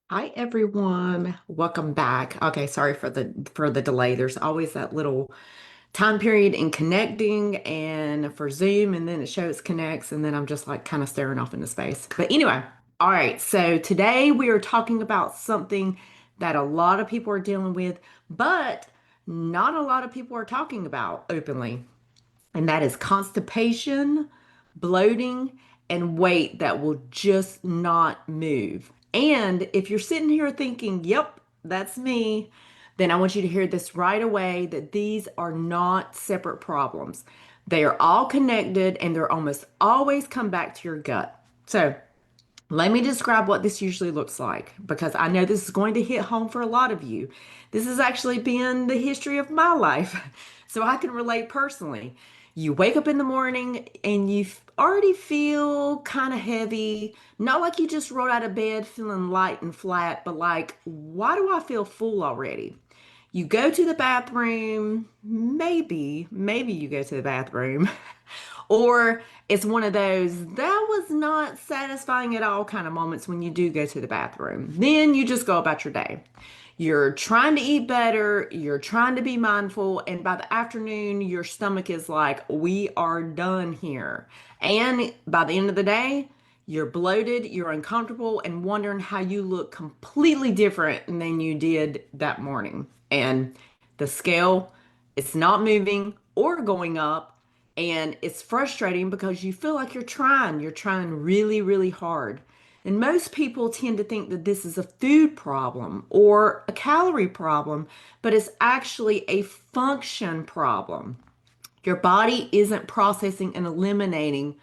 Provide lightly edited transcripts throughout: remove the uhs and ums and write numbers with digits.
Hi everyone. Welcome back. Okay, sorry for the delay. There's always that little time period in connecting and for Zoom and then it shows connects and then I'm just like kind of staring off into space. But anyway, all right. So today we are talking about something that a lot of people are dealing with, but not a lot of people are talking about openly and that is constipation, bloating, and weight that will just not move. And if you're sitting here thinking, yep, that's me, then I want you to hear this right away that these are not separate problems. They are all connected and they're almost always come back to your gut. So, let me describe what this usually looks like because I know this is going to hit home for a lot of you. This has actually been the history of my life, so I can relate personally. You wake up in the morning and you already feel kind of heavy, not like you just rolled out of bed feeling light and flat, but like, why do I feel full already? You go to the bathroom, maybe you go to the bathroom. Or it's one of those that was not satisfying at all kind of moments when you do go to the bathroom. Then you just go about your day. You're trying to eat better, you're trying to be mindful, and by the afternoon, your stomach is like, we are done here. And by the end of the day, you're bloated, you're uncomfortable, and wondering how you look completely different than you did that morning. And the scale, it's not moving or going up. And it's frustrating because you feel like you're trying really, really hard. And most people tend to think that this is a food problem or a calorie problem, but it's actually a function problem. Your body isn't processing and eliminating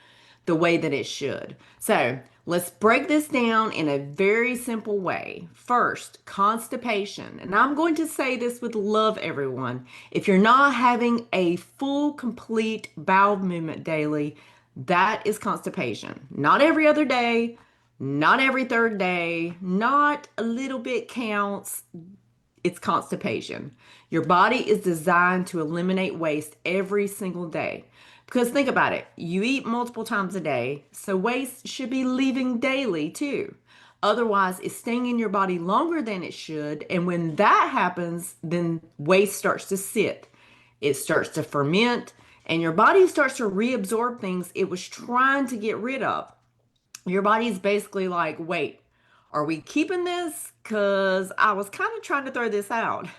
the way that it should. So let's break this down in a very simple way. First, constipation. And I'm going to say this with love, everyone. If you're not having a full, complete bowel movement daily, that is constipation. Not every other day, not every third day, not a little bit counts. It's constipation. Your body is designed to eliminate waste every single day. Because think about it, you eat multiple times a day, so waste should be leaving daily too. Otherwise, it's staying in your body longer than it should. And when that happens, then waste starts to sit. It starts to ferment, and your body starts to reabsorb things it was trying to get rid of. Your body's basically like, wait, are we keeping this? Because I was kind of trying to throw this out.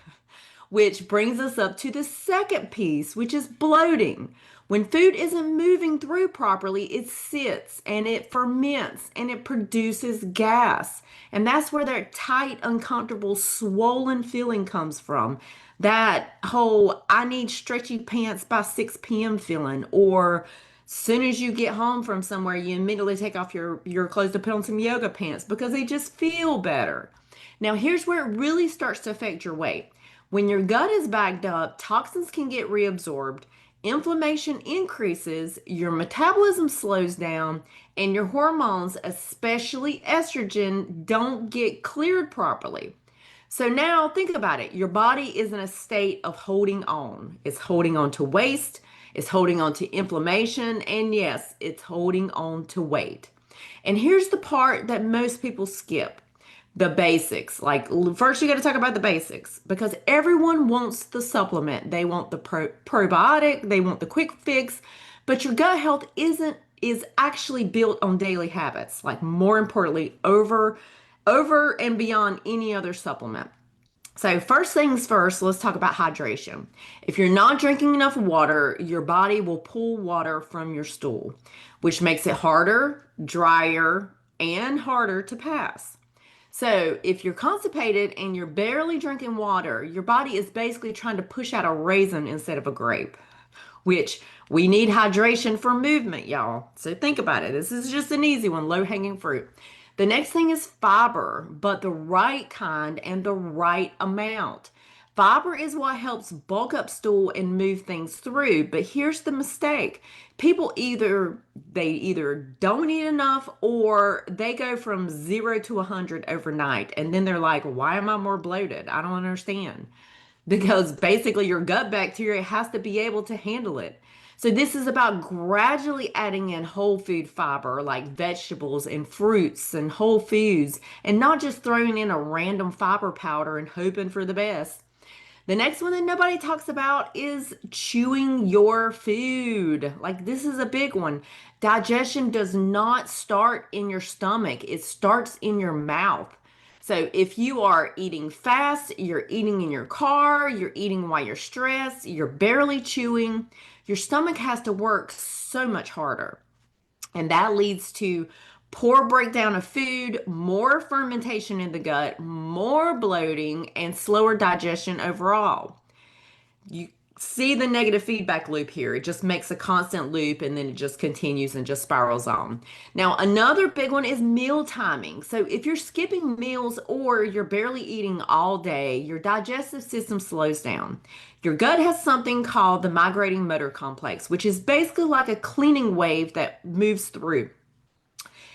Which brings us up to the second piece, which is bloating. When food isn't moving through properly, it sits and it ferments and it produces gas. And that's where that tight, uncomfortable, swollen feeling comes from. That whole I need stretchy pants by 6 p.m. feeling, or soon as you get home from somewhere, you immediately take off your clothes to put on some yoga pants because they just feel better. Now, here's where it really starts to affect your weight. When your gut is backed up, toxins can get reabsorbed, inflammation increases, your metabolism slows down, and your hormones, especially estrogen, don't get cleared properly. So now think about it. Your body is in a state of holding on. It's holding on to waste, it's holding on to inflammation, and yes, it's holding on to weight. And here's the part that most people skip, the basics. Like, first, you got to talk about the basics because everyone wants the supplement. They want the probiotic, they want the quick fix, but your gut health is actually built on daily habits. Like, more importantly, over and beyond any other supplement. So, first things first, let's talk about hydration. If you're not drinking enough water, your body will pull water from your stool, which makes it harder, drier, and harder to pass. So, if you're constipated and you're barely drinking water, your body is basically trying to push out a raisin instead of a grape, which we need hydration for movement, y'all. So, think about it. This is just an easy one, low hanging fruit. The next thing is fiber, but the right kind and the right amount. Fiber is what helps bulk up stool and move things through, but here's the mistake. People either don't eat enough or they go from 0 to 100 overnight and then they're like, "Why am I more bloated? I don't understand." Because basically your gut bacteria has to be able to handle it. So this is about gradually adding in whole food fiber like vegetables and fruits and whole foods, and not just throwing in a random fiber powder and hoping for the best. The next one that nobody talks about is chewing your food. Like, this is a big one. Digestion does not start in your stomach, it starts in your mouth. So, if you are eating fast, you're eating in your car, you're eating while you're stressed, you're barely chewing, your stomach has to work so much harder. And that leads to poor breakdown of food, more fermentation in the gut, more bloating, and slower digestion overall. You see the negative feedback loop here. It just makes a constant loop and then it just continues and just spirals on. Now, another big one is meal timing. So, if you're skipping meals or you're barely eating all day, your digestive system slows down. Your gut has something called the migrating motor complex, which is basically like a cleaning wave that moves through,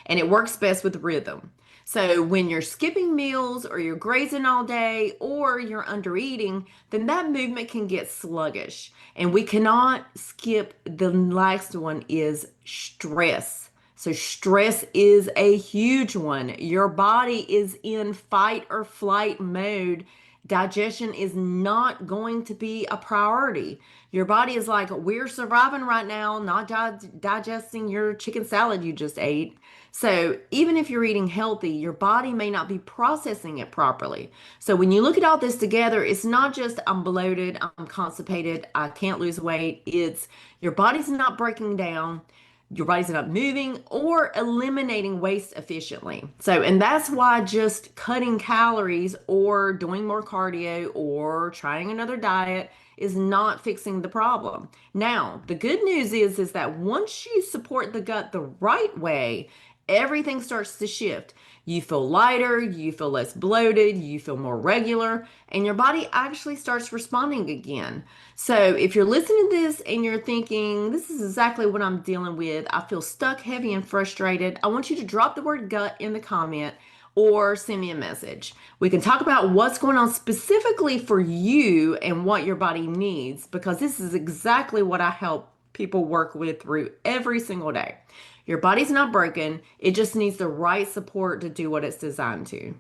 and it works best with rhythm. So when you're skipping meals or you're grazing all day or you're under eating, then that movement can get sluggish. And we cannot skip the last one is stress. So stress is a huge one. Your body is in fight or flight mode. Digestion is not going to be a priority. Your body is like, we're surviving right now, not digesting your chicken salad you just ate. So, even if you're eating healthy, your body may not be processing it properly. So, when you look at all this together, it's not just I'm bloated, I'm constipated, I can't lose weight. It's your body's not breaking down, your body's not moving or eliminating waste efficiently. So, and that's why just cutting calories or doing more cardio or trying another diet is not fixing the problem. Now, the good news is that once you support the gut the right way, everything starts to shift. You feel lighter, you feel less bloated, you feel more regular, and your body actually starts responding again. So, if you're listening to this and you're thinking, this is exactly what I'm dealing with, I feel stuck, heavy, and frustrated, I want you to drop the word gut in the comment or send me a message. We can talk about what's going on specifically for you and what your body needs, because this is exactly what I help people work with through every single day. Your body's not broken, it just needs the right support to do what it's designed to.